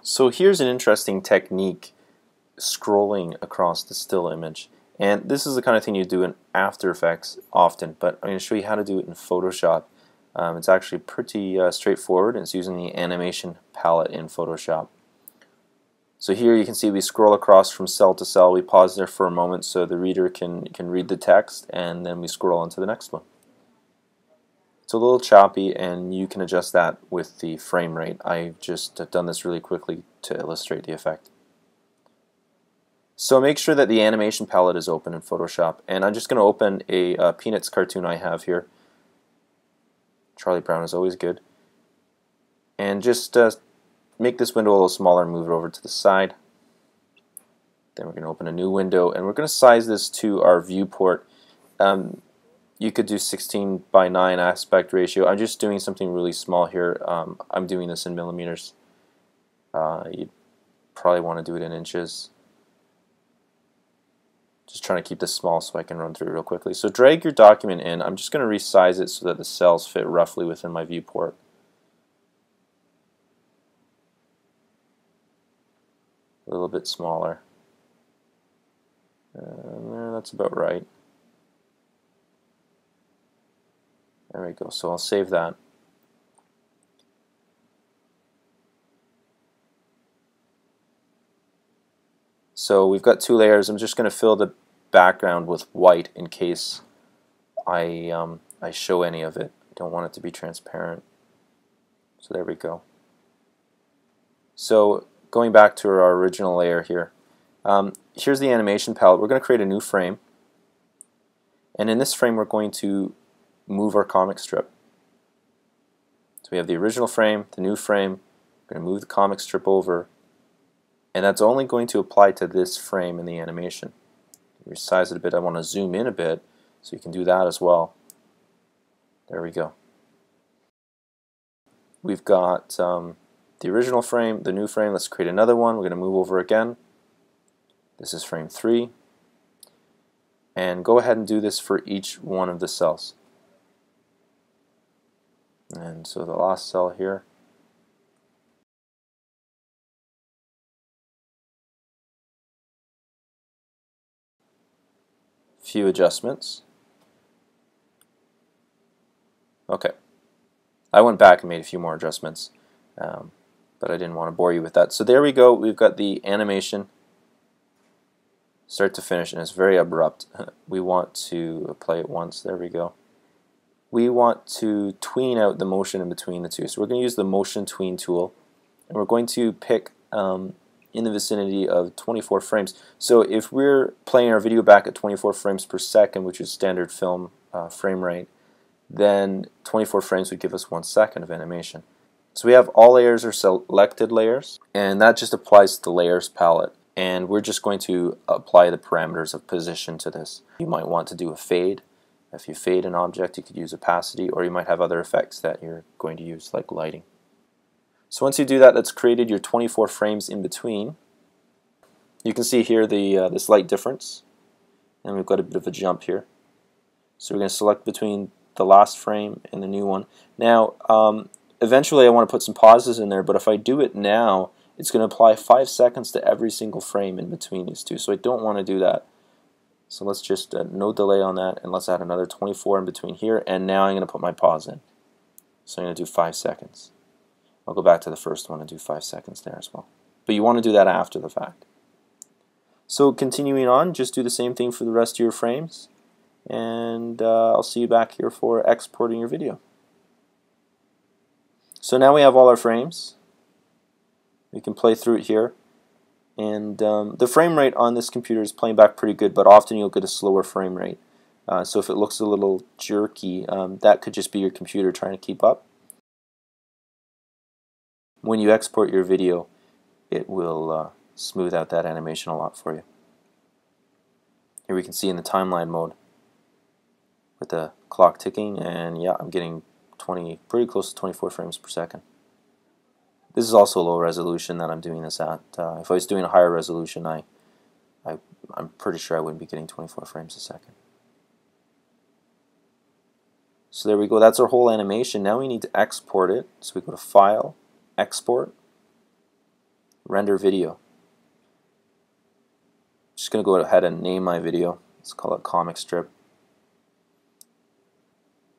So here's an interesting technique, scrolling across the still image. And this is the kind of thing you do in After Effects often, but I'm going to show you how to do it in Photoshop. It's actually pretty straightforward, and it's using the animation palette in Photoshop. So here you can see we scroll across from cell to cell. We pause there for a moment so the reader can read the text, and then we scroll on to the next one. It's a little choppy, and you can adjust that with the frame rate. I've just done this really quickly to illustrate the effect. So make sure that the animation palette is open in Photoshop, and I'm just going to open a Peanuts cartoon I have here. Charlie Brown is always good. And just make this window a little smaller and move it over to the side. Then we're going to open a new window, and we're going to size this to our viewport. You could do 16:9 aspect ratio. I'm just doing something really small here. I'm doing this in millimeters. You'd probably want to do it in inches. Just trying to keep this small so I can run through it real quickly. So drag your document in. I'm just going to resize it so that the cells fit roughly within my viewport. A little bit smaller. That's about right. There we go. So I'll save that. So we've got two layers. I'm just going to fill the background with white in case I show any of it. I don't want it to be transparent. So there we go. So going back to our original layer here, here's the animation palette. We're going to create a new frame, and in this frame we're going to move our comic strip. So we have the original frame, the new frame. We're going to move the comic strip over, and that's only going to apply to this frame in the animation. Resize it a bit. I want to zoom in a bit, so you can do that as well. There we go. We've got the original frame, the new frame. Let's create another one. We're going to move over again. This is frame 3. And go ahead and do this for each one of the cells. And so the last cell here. Few adjustments. Okay. I went back and made a few more adjustments, but I didn't want to bore you with that. So there we go. We've got the animation start to finish, and it's very abrupt. We want to play it once. There we go. We want to tween out the motion in between the two. So we're going to use the motion tween tool, and we're going to pick in the vicinity of 24 frames. So if we're playing our video back at 24 frames per second, which is standard film frame rate, then 24 frames would give us 1 second of animation. So we have all layers are selected layers, and that just applies to the layers palette. And we're just going to apply the parameters of position to this. You might want to do a fade. If you fade an object, you could use opacity, or you might have other effects that you're going to use, like lighting. So once you do that, that's created your 24 frames in between. You can see here the slight difference, and we've got a bit of a jump here. So we're going to select between the last frame and the new one. Now, eventually I want to put some pauses in there, but if I do it now, it's going to apply 5 seconds to every single frame in between these two, so I don't want to do that. So let's just no delay on that, and let's add another 24 in between here, and now I'm going to put my pause in. So I'm going to do 5 seconds. I'll go back to the first one and do 5 seconds there as well. But you want to do that after the fact. So continuing on, just do the same thing for the rest of your frames, and I'll see you back here for exporting your video. So now we have all our frames. We can play through it here, and the frame rate on this computer is playing back pretty good, but often you'll get a slower frame rate. So if it looks a little jerky, that could just be your computer trying to keep up. When you export your video, it will smooth out that animation a lot for you. Here we can see in the timeline mode with the clock ticking, and yeah, I'm getting pretty close to 24 frames per second. This is also low resolution that I'm doing this at. If I was doing a higher resolution, I'm pretty sure I wouldn't be getting 24 frames a second. So there we go. That's our whole animation. Now we need to export it. So we go to File, Export. render video. Just going to go ahead and name my video. Let's call it comic strip.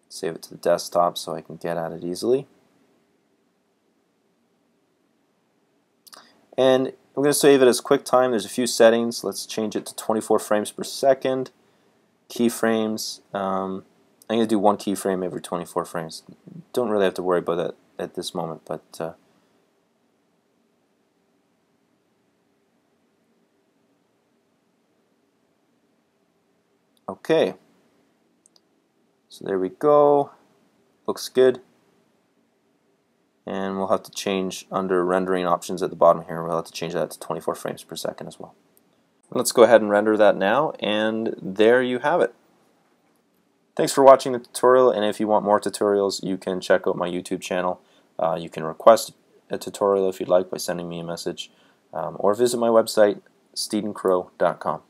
Save it to the desktop so I can get at it easily. And I'm going to save it as QuickTime. There's a few settings. Let's change it to 24 frames per second. Keyframes. I'm going to do one keyframe every 24 frames. Don't really have to worry about that at this moment, but okay. So there we go. Looks good. And we'll have to change under rendering options at the bottom here. We'll have to change that to 24 frames per second as well. Let's go ahead and render that now, and there you have it. Thanks for watching the tutorial, and if you want more tutorials, you can check out my YouTube channel. You can request a tutorial if you'd like by sending me a message, or visit my website, steedencrow.com.